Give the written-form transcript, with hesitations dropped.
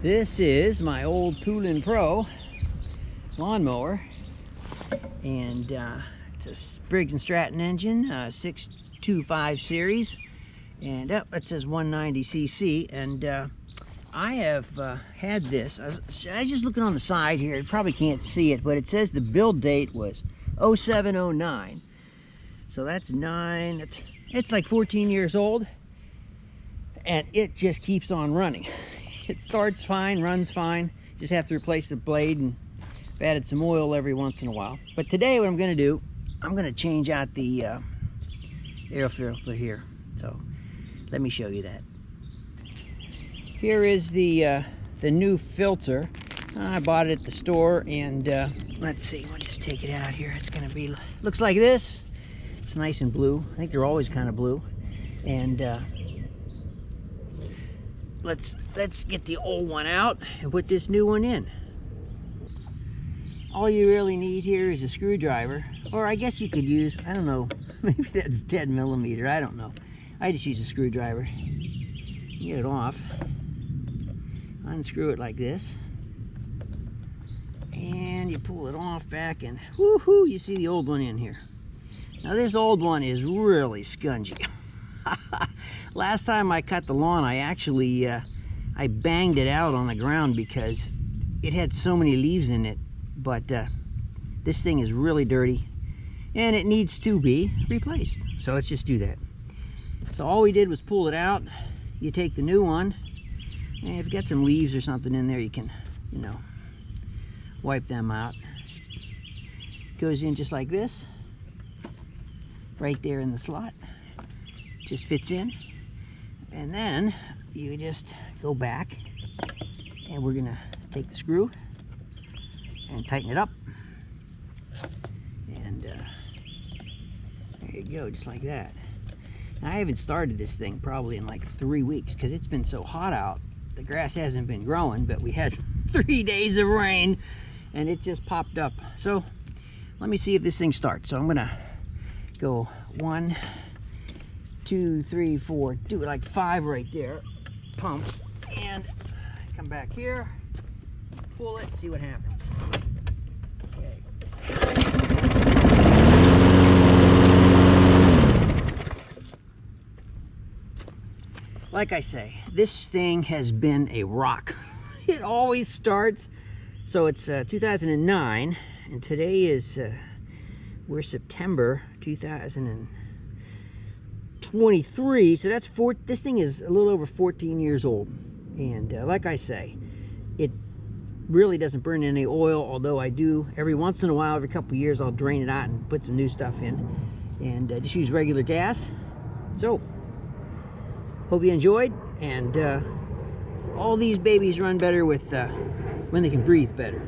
This is my old Poulan Pro lawnmower, and it's a Briggs Stratton engine, 625 series, and it says 190cc. And I have had this. I was just looking on the side here. You probably can't see it, but it says the build date was 0709. So that's it's like 14 years old, and it just keeps on running. It starts fine, runs fine. Just have to replace the blade, and I've added some oil every once in a while. But today what I'm going to do, I'm going to change out the air filter here. So let me show you that. Here is the new filter. I bought it at the store, and let's see, we'll just take it out here. It's going to be, looks like this. It's nice and blue. I think they're always kind of blue. And let's get the old one out and put this new one in. All you really need here is a screwdriver, or I guess you could use, I don't know, maybe that's 10 millimeter, I don't know. I just use a screwdriver. Get it off, unscrew it like this, and you pull it off back, and woohoo, you see the old one in here. Now this old one is really scungy. Last time I cut the lawn, I actually I banged it out on the ground because it had so many leaves in it. But this thing is really dirty, and it needs to be replaced. So let's just do that. So all we did was pull it out. You take the new one, and if you got some leaves or something in there, you can, wipe them out. Goes in just like this, right there in the slot. Just fits in. And then you just go back, and we're gonna take the screw and tighten it up, and there you go, just like that. Now, I haven't started this thing probably in like 3 weeks because it's been so hot out. The grass hasn't been growing, but we had 3 days of rain and it just popped up. So let me see if this thing starts. So I'm gonna go 1, 2, 3, 4, do like 5 right there, pumps, and come back here, pull it, see what happens. Okay. Like I say, this thing has been a rock. It always starts. So it's 2009, and today is we're September 2023. So that's this thing is a little over 14 years old, and like I say, it really doesn't burn any oil, although I do every once in a while, every couple of years, I'll drain it out and put some new stuff in, and just use regular gas. So hope you enjoyed, and all these babies run better with when they can breathe better.